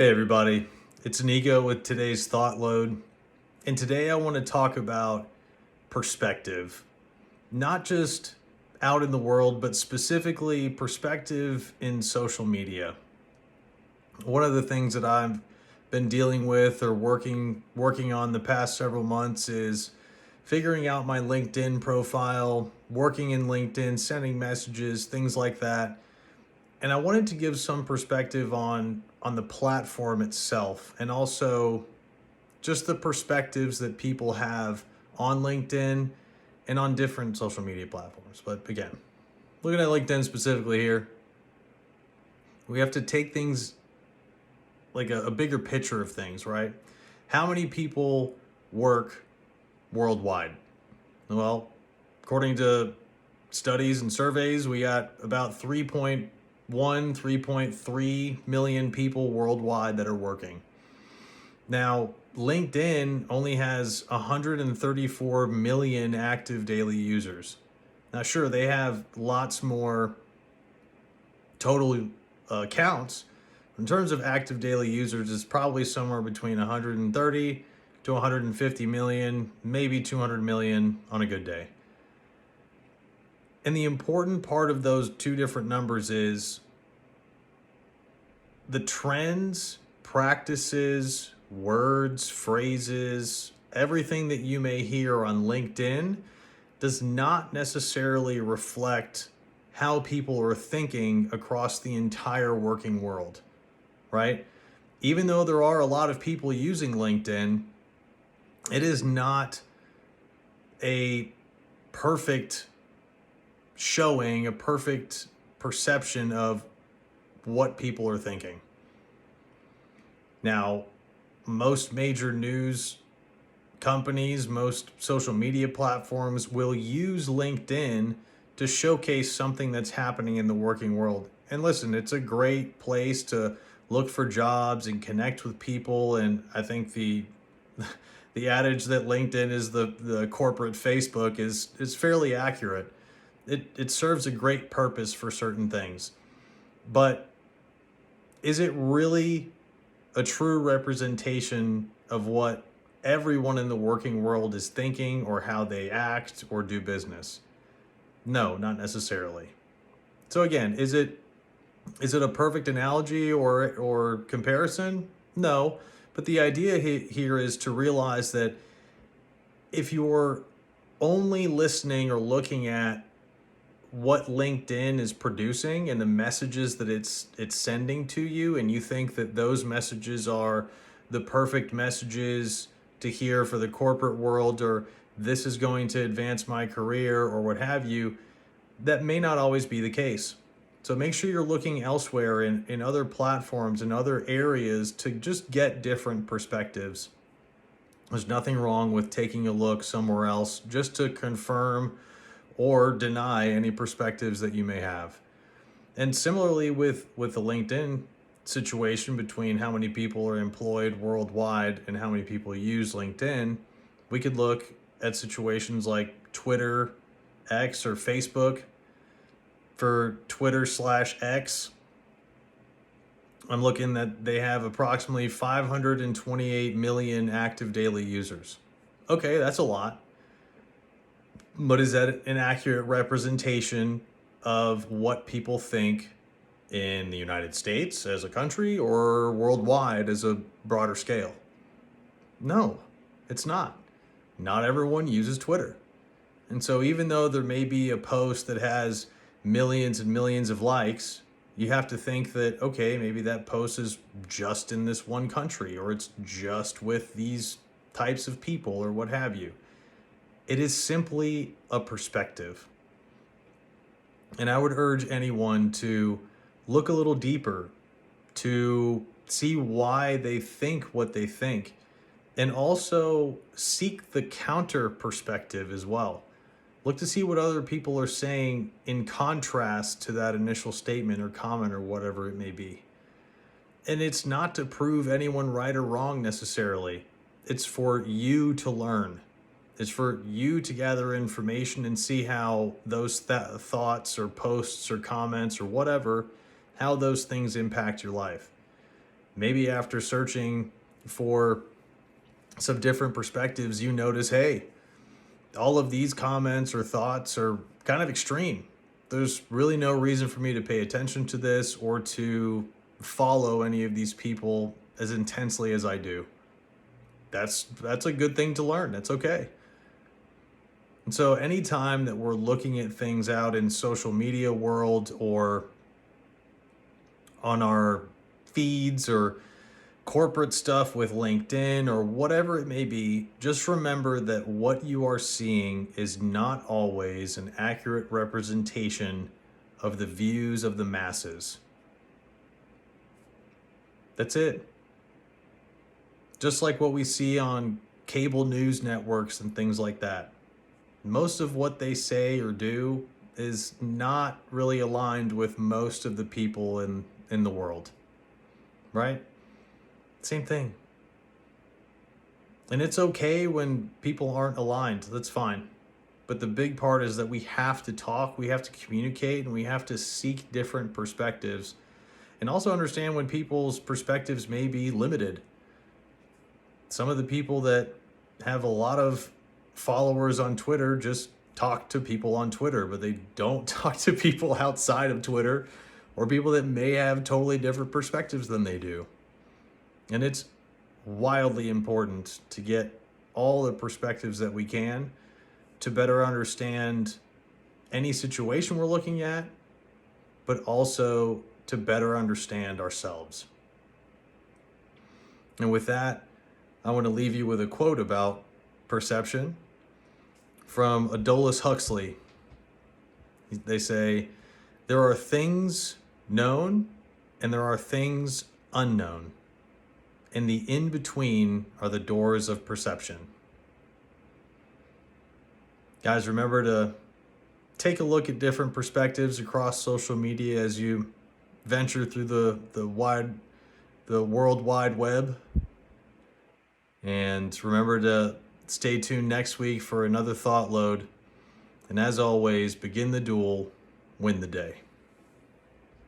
Hey everybody, it's Nico with today's ThoughtLoad, and today I want to talk about perspective, not just out in the world, but specifically perspective in social media. One of the things that I've been dealing with or working on the past several months is figuring out my LinkedIn profile, working in LinkedIn, sending messages, things like that. And I wanted to give some perspective on the platform itself and also just the perspectives that people have on LinkedIn and on different social media platforms. But again, looking at LinkedIn specifically here, we have to take things like a bigger picture of things, right? How many people work worldwide? Well, according to studies and surveys, we got about 3.3 million people worldwide that are working. Now, LinkedIn only has 134 million active daily users. Now, sure, they have lots more total accounts. In terms of active daily users, it's probably somewhere between 130 to 150 million, maybe 200 million on a good day. And the important part of those two different numbers is the trends, practices, words, phrases, everything that you may hear on LinkedIn does not necessarily reflect how people are thinking across the entire working world, right? Even though there are a lot of people using LinkedIn, it is not a perfect showing, a perfect perception of what people are thinking. Now, most major news companies, most social media platforms will use LinkedIn to showcase something that's happening in the working world. And listen, it's a great place to look for jobs and connect with people. And I think the adage that LinkedIn is the corporate Facebook is fairly accurate. It serves a great purpose for certain things. But is it really a true representation of what everyone in the working world is thinking or how they act or do business? No, not necessarily. So again, is it a perfect analogy or comparison? No, but the idea here is to realize that if you're only listening or looking at what LinkedIn is producing and the messages that it's sending to you, and you think that those messages are the perfect messages to hear for the corporate world, or this is going to advance my career or what have you, that may not always be the case. So make sure you're looking elsewhere in other platforms and other areas to just get different perspectives. There's nothing wrong with taking a look somewhere else just to confirm or deny any perspectives that you may have. And similarly with the LinkedIn situation between how many people are employed worldwide and how many people use LinkedIn, we could look at situations like Twitter, X, or Facebook. For Twitter/X, I'm looking that they have approximately 528 million active daily users. Okay, that's a lot. But is that an accurate representation of what people think in the United States as a country or worldwide as a broader scale? No, it's not. Not everyone uses Twitter. And so even though there may be a post that has millions and millions of likes, you have to think that, okay, maybe that post is just in this one country or it's just with these types of people or what have you. It is simply a perspective. And I would urge anyone to look a little deeper to see why they think what they think, and also seek the counter perspective as well. Look to see what other people are saying in contrast to that initial statement or comment or whatever it may be. And it's not to prove anyone right or wrong necessarily. It's for you to learn. It's for you to gather information and see how those thoughts or posts or comments or whatever, how those things impact your life. Maybe after searching for some different perspectives, you notice, hey, all of these comments or thoughts are kind of extreme. There's really no reason for me to pay attention to this or to follow any of these people as intensely as I do. That's a good thing to learn. That's okay. And so anytime that we're looking at things out in social media world or on our feeds or corporate stuff with LinkedIn or whatever it may be, just remember that what you are seeing is not always an accurate representation of the views of the masses. That's it. Just like what we see on cable news networks and things like that. Most of what they say or do is not really aligned with most of the people in the world, right? Same thing. And it's okay when people aren't aligned. That's fine. But the big part is that we have to talk, we have to communicate, and we have to seek different perspectives. And also understand when people's perspectives may be limited. Some of the people that have a lot of followers on Twitter just talk to people on Twitter, but they don't talk to people outside of Twitter or people that may have totally different perspectives than they do. And it's wildly important to get all the perspectives that we can to better understand any situation we're looking at, but also to better understand ourselves. And with that, I want to leave you with a quote about perception from Aldous Huxley. They say, there are things known and there are things unknown. And the in-between are the doors of perception. Guys, remember to take a look at different perspectives across social media as you venture through the World Wide Web. And remember to stay tuned next week for another Thought Load. And as always, begin the duel, win the day.